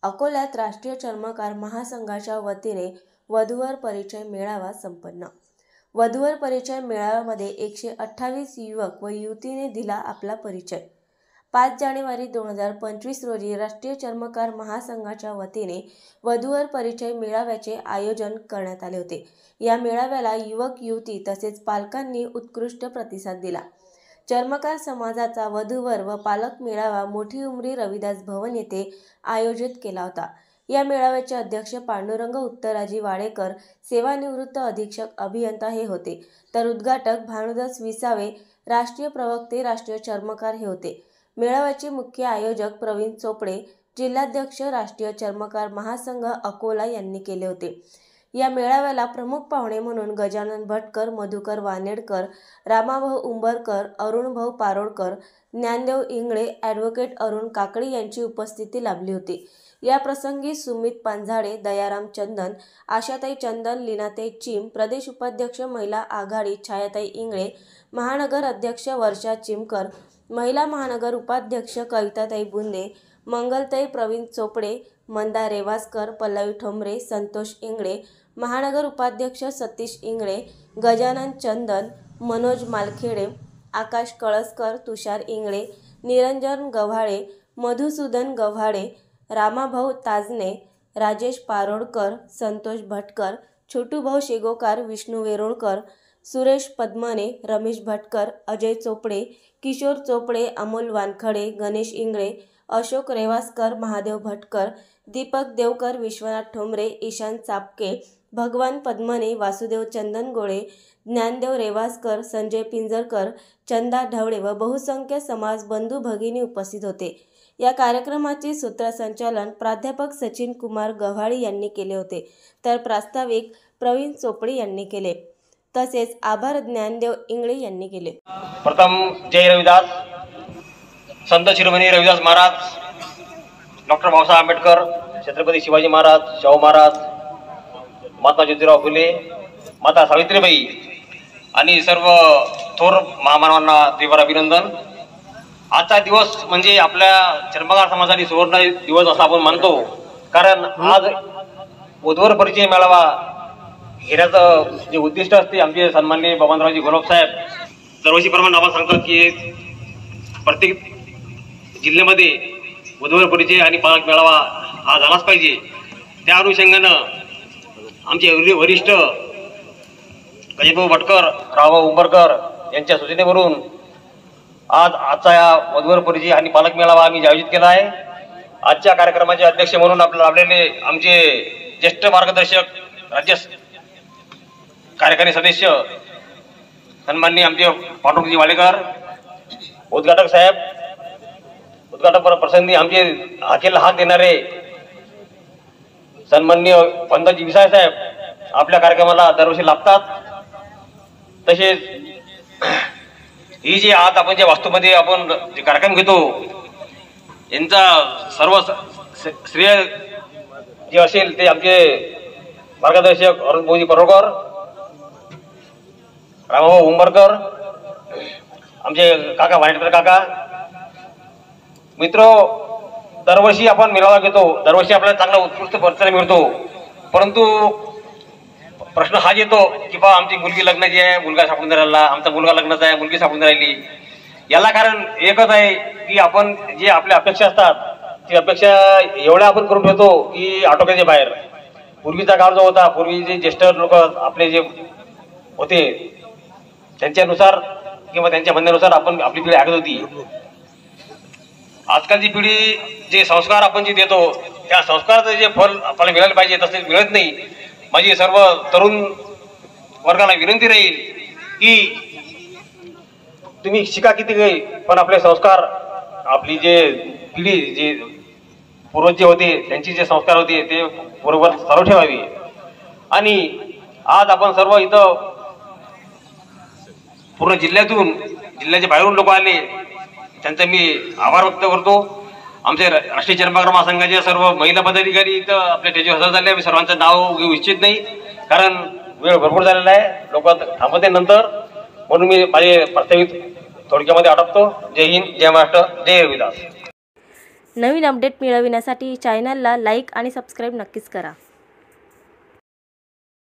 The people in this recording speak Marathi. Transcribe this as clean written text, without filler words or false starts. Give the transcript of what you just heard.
अकोल्यात राष्ट्रीय चर्मकार महासंघाच्या वतीने वधूवर परिचय मेळावा संपन्न। वधूवर परिचय मेळाव्यामध्ये 128 युवक व युवतीने दिला आपला परिचय। 5 जानेवारी 2025 रोजी राष्ट्रीय चर्मकार महासंघाच्या वतीने वधूवर परिचय मेळाव्याचे आयोजन करण्यात आले होते। या मेळाव्याला युवक युवती तसेच पालकांनी उत्कृष्ट प्रतिसाद दिला। चर्मकार समाजाचा वधूवर व पालक मेळावा मोठी उमरी रविदास भवन येथे आयोजित केला होता। या मेळाव्याचे अध्यक्ष पांडुरंग उत्तराजी वाडेकर सेवानिवृत्त अधीक्षक अभियंता हे होते, तर उद्घाटक भानुदास विसावे राष्ट्रीय प्रवक्ते राष्ट्रीय चर्मकार हे होते। मेळाव्याचे मुख्य आयोजक प्रवीण चोपडे जिल्हाध्यक्ष राष्ट्रीय चर्मकार महासंघ अकोला यांनी केले होते। या मेळाव्याला प्रमुख पाहुणे म्हणून गजानन भटकर, मधुकर वानेडकर, रामाभाऊ उंबरकर, अरुणभाऊ पारोडकर, ज्ञानदेव इंगळे, ॲडव्होकेट अरुण काकडी यांची उपस्थिती लाभली होती। या प्रसंगी सुमित पांझाडे, दयाराम चंदन, आशाताई चंदन, लीनाताई चिम, प्रदेश उपाध्यक्ष महिला आघाडी छायाताई इंगळे, महानगर अध्यक्ष वर्षा चिमकर, महिला महानगर उपाध्यक्ष कविताताई बुंदे, मंगलताई प्रवीण चोपडे, मंदा रेवासकर, पल्लवी ठोंबरे, संतोष इंगळे, महानगर उपाध्यक्ष सतीश इंगळे, गजानन चंदन, मनोज मालखेडे, आकाश कळसकर, तुषार इंगळे, निरंजन गव्हाळे, मधुसूदन गव्हाळे, रामाभाऊ ताजने, राजेश पारोडकर, संतोष भटकर, छोटूभाऊ शेगोकार, विष्णू वेरुळकर, सुरेश पद्मने, रमेश भटकर, अजय चोपडे, किशोर चोपडे, अमोल वानखडे, गणेश इंगळे, अशोक रेवासकर, महादेव भटकर, दीपक देवकर, विश्वनाथ ठोंबरे, ईशान चापके, भगवान पद्मने, वासुदेव चंदनगोळे, ज्ञानदेव रेवासकर, संजय पिंजरकर, चंदा ढवळे व बहुसंख्य समाज बंधू भगिनी उपस्थित होते। या कार्यक्रमाचे सूत्रसंचालन प्राध्यापक सचिन कुमार गव्हाळे यांनी केले होते, तर प्रास्ताविक प्रवीण चोपडे यांनी केले, तसेच आभार ज्ञानदेव इंगळे यांनी केले। प्रथम जय रविदास, संत शिरोमणी रविदास महाराज, डॉक्टर बाबासाहेब आंबेडकर, छत्रपती शिवाजी महाराज, शाहू महाराज, महात्मा ज्योतिराव फुले, माता सावित्रीबाई आणि सर्व थोर महामानवांना तीव्र अभिनंदन। आजचा दिवस म्हणजे आपल्या चर्मकार समाजासाठी सुवर्ण दिवस असा आपण मानतो, कारण आज वधूवर परिचय मेळावा घेण्याचं जे उद्दिष्ट असते आमचे सन्माननीय बबनरावजी घोलप साहेब दरवर्षीप्रमाणे आपण सांगतात की प्रत्येक जिल्ह्यामध्ये वधूवर परिचय आणि पालक मेळावा हा झालाच पाहिजे। त्या अनुषंगानं आमचे वरिष्ठ गजानन भटकर, रावभाऊ उंबरकर यांच्या सूचनेवरून आजचा या वधूवर परिचय आणि पालक मेळावा आम्ही आयोजित केला आहे। आजच्या कार्यक्रमाचे अध्यक्ष म्हणून आपल्याला लाभलेले आमचे ज्येष्ठ मार्गदर्शक, राज्य कार्यकारी सदस्य सन्माननीय आमचे पांडुरंगजी वाडेकर, उद्घाटक साहेब, उद्घाटक प्रसंगी आमचे हाकेला हात देणारे सन्माननीय पंतजी विसाय साहेब आपल्या कार्यक्रमाला दरवर्षी लाभतात। तसेच ही जी आज आपण ज्या वास्तूमध्ये आपण जे कार्यक्रम घेतो यांचा सर्व श्रेय जे असेल ते आमचे मार्गदर्शक अरुणभाऊजी परोडकर, रामाभाऊ उंबरकर, आमचे काका वानेडकर काका। मित्रो, दरवर्षी आपण मेळावा घेतो, दरवर्षी आपल्याला चांगला उत्कृष्ट परिचय मिळतो, परंतु प्रश्न हा येतो की बा आमची मुलगी लग्नाची आहे, मुलगा सापडून राहिला, आमचा मुलगा लग्नाचा आहे, मुलगी सापडून राहिली। याला कारण एकच आहे की आपण जे आपल्या अपेक्षा असतात ती अपेक्षा एवढ्या आपण करून ठेवतो की आटोक्याच्या बाहेर। पूर्वीचा काळ जो होता, पूर्वी जे ज्येष्ठ लोक आपले जे होते त्यांच्यानुसार किंवा त्यांच्या म्हणण्यानुसार आपण आपली पिढी ऐकत होती। आजकालची पिढी जे संस्कार आपण जे देतो त्या संस्काराचं जे फल आपल्याला मिळालं पाहिजे तसे मिळत नाही। माझी सर्व तरुण वर्गाला विनंती राहील की तुम्ही शिका किती काही, पण आपले संस्कार, आपली जे पिढी जे पूर्वज जे होते त्यांची जे संस्कार होते ते बरोबर चालू ठेवावी। आणि आज आपण सर्व इथं पूर्ण जिल्ह्यातून, जिल्ह्याच्या बाहेरून लोक आले, त्यांचा मी आभार व्यक्त करतो। आमचे राष्ट्रीय चर्मकार महासंघाचे सर्व महिला पदाधिकारी इथं आपल्या स्टेजवर हजर झाले। मी सर्वांचं नाव घेऊ इच्छित नाही कारण वेळ भरपूर झालेला आहे, लोक थांबते नंतर, म्हणून मी माझे प्रस्तावित थोडक्यामध्ये आटपतो। जय हिंद, जय महाराष्ट्र, जय रविदास। नवीन अपडेट मिळविण्यासाठी चॅनलला लाईक आणि सबस्क्राईब नक्कीच करा.